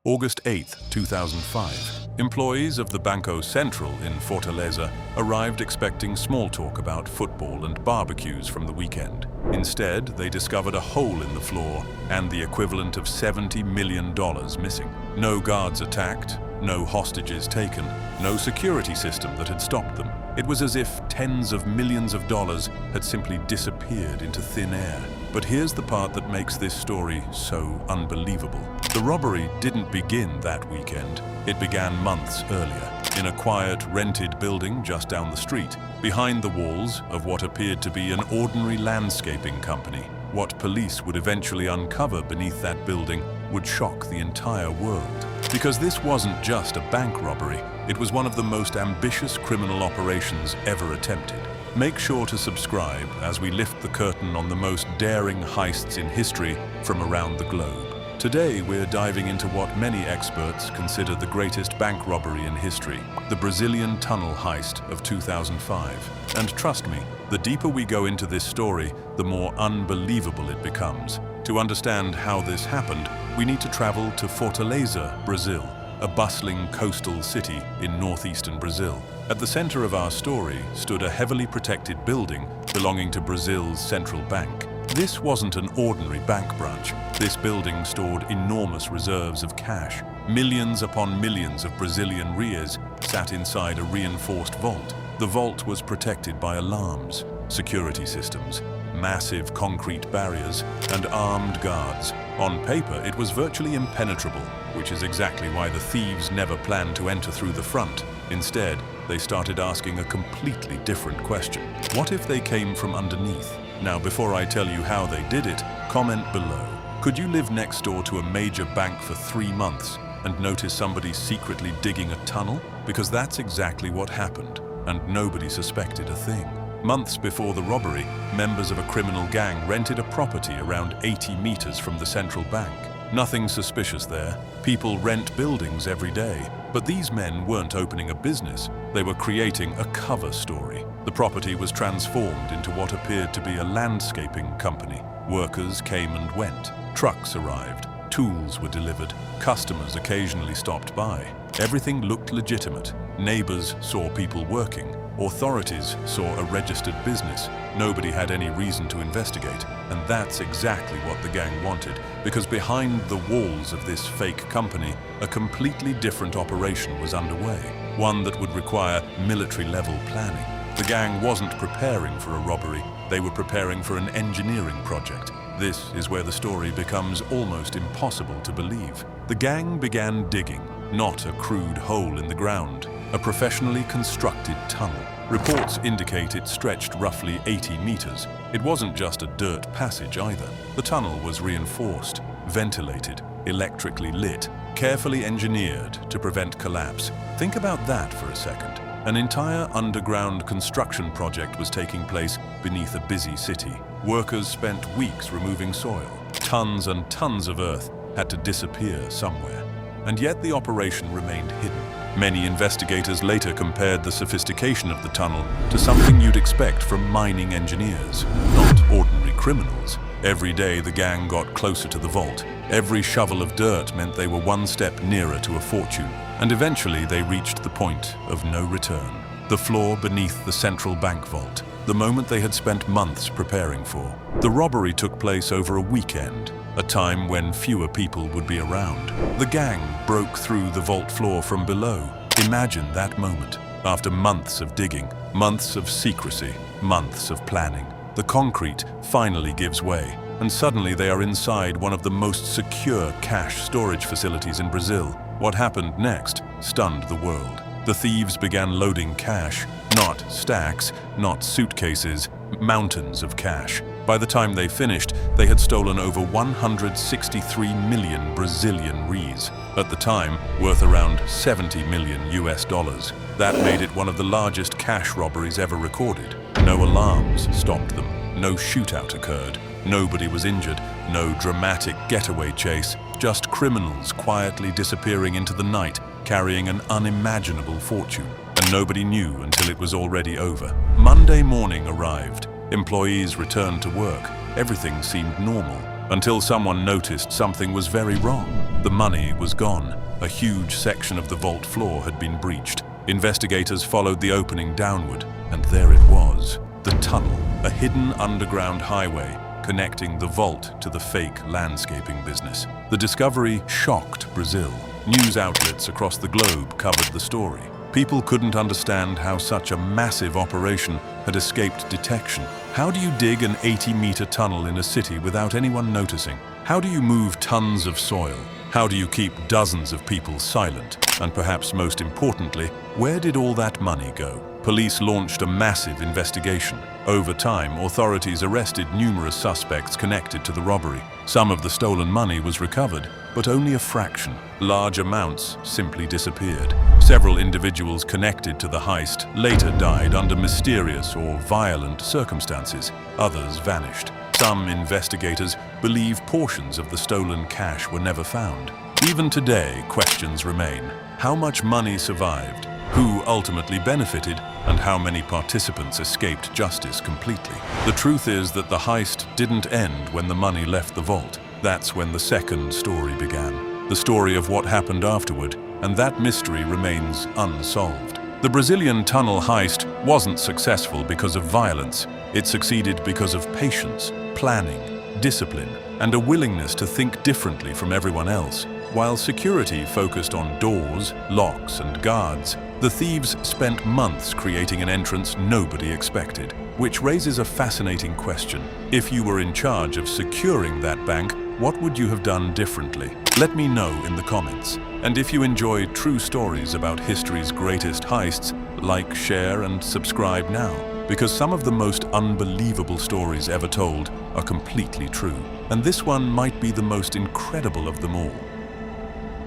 August 8, 2005. Employees of the Banco Central in Fortaleza arrived expecting small talk about football and barbecues from the weekend. Instead, they discovered a hole in the floor and the equivalent of $70 million missing. No guards attacked, no hostages taken, no security system that had stopped them. It was as if tens of millions of dollars had simply disappeared into thin air. But here's the part that makes this story so unbelievable. The robbery didn't begin that weekend. It began months earlier, in a quiet, rented building just down the street, behind the walls of what appeared to be an ordinary landscaping company. What police would eventually uncover beneath that building would shock the entire world. Because this wasn't just a bank robbery, it was one of the most ambitious criminal operations ever attempted. Make sure to subscribe as we lift the curtain on the most daring heists in history from around the globe. Today, we're diving into what many experts consider the greatest bank robbery in history, the Brazilian tunnel heist of 2005. And trust me, the deeper we go into this story, the more unbelievable it becomes. To understand how this happened, we need to travel to Fortaleza, Brazil, a bustling coastal city in northeastern Brazil. At the center of our story stood a heavily protected building belonging to Brazil's central bank. This wasn't an ordinary bank branch. This building stored enormous reserves of cash. Millions upon millions of Brazilian reais sat inside a reinforced vault. The vault was protected by alarms, security systems, massive concrete barriers, and armed guards. On paper, it was virtually impenetrable, which is exactly why the thieves never planned to enter through the front. Instead, they started asking a completely different question. What if they came from underneath? Now, before I tell you how they did it, comment below. Could you live next door to a major bank for 3 months and notice somebody secretly digging a tunnel? Because that's exactly what happened, and nobody suspected a thing. Months before the robbery, members of a criminal gang rented a property around 80 meters from the central bank. Nothing suspicious there. People rent buildings every day. But these men weren't opening a business. They were creating a cover story. The property was transformed into what appeared to be a landscaping company. Workers came and went. Trucks arrived. Tools were delivered. Customers occasionally stopped by. Everything looked legitimate. Neighbors saw people working. Authorities saw a registered business. Nobody had any reason to investigate. And that's exactly what the gang wanted, because behind the walls of this fake company, a completely different operation was underway, one that would require military-level planning. The gang wasn't preparing for a robbery. They were preparing for an engineering project. This is where the story becomes almost impossible to believe. The gang began digging, not a crude hole in the ground, a professionally constructed tunnel. Reports indicate it stretched roughly 80 meters. It wasn't just a dirt passage either. The tunnel was reinforced, ventilated, electrically lit, carefully engineered to prevent collapse. Think about that for a second. An entire underground construction project was taking place beneath a busy city. Workers spent weeks removing soil. Tons and tons of earth had to disappear somewhere. And yet the operation remained hidden. Many investigators later compared the sophistication of the tunnel to something you'd expect from mining engineers, not ordinary criminals. Every day the gang got closer to the vault. Every shovel of dirt meant they were one step nearer to a fortune. And eventually they reached the point of no return. The floor beneath the central bank vault, the moment they had spent months preparing for. The robbery took place over a weekend, a time when fewer people would be around. The gang broke through the vault floor from below. Imagine that moment. After months of digging, months of secrecy, months of planning, the concrete finally gives way, and suddenly they are inside one of the most secure cash storage facilities in Brazil. What happened next stunned the world. The thieves began loading cash, not stacks, not suitcases, mountains of cash. By the time they finished, they had stolen over 163 million Brazilian reais, at the time worth around 70 million US dollars. That made it one of the largest cash robberies ever recorded. No alarms stopped them. No shootout occurred. Nobody was injured. No dramatic getaway chase. Just criminals quietly disappearing into the night, carrying an unimaginable fortune. And nobody knew until it was already over. Monday morning arrived. Employees returned to work. Everything seemed normal, until someone noticed something was very wrong. The money was gone. A huge section of the vault floor had been breached. Investigators followed the opening downward, and there it was. The tunnel, a hidden underground highway connecting the vault to the fake landscaping business. The discovery shocked Brazil. News outlets across the globe covered the story. People couldn't understand how such a massive operation had escaped detection. How do you dig an 80-meter tunnel in a city without anyone noticing? How do you move tons of soil? How do you keep dozens of people silent? And perhaps most importantly, where did all that money go? Police launched a massive investigation. Over time, authorities arrested numerous suspects connected to the robbery. Some of the stolen money was recovered, but only a fraction. Large amounts simply disappeared. Several individuals connected to the heist later died under mysterious or violent circumstances. Others vanished. Some investigators believe portions of the stolen cash were never found. Even today, questions remain. How much money survived? Who ultimately benefited? And how many participants escaped justice completely? The truth is that the heist didn't end when the money left the vault. That's when the second story began. The story of what happened afterward, and that mystery remains unsolved. The Brazilian tunnel heist wasn't successful because of violence. It succeeded because of patience, planning, discipline, and a willingness to think differently from everyone else. While security focused on doors, locks, and guards, the thieves spent months creating an entrance nobody expected. Which raises a fascinating question. If you were in charge of securing that bank, what would you have done differently? Let me know in the comments. And if you enjoy true stories about history's greatest heists, like, share, and subscribe now. Because some of the most unbelievable stories ever told are completely true. And this one might be the most incredible of them all.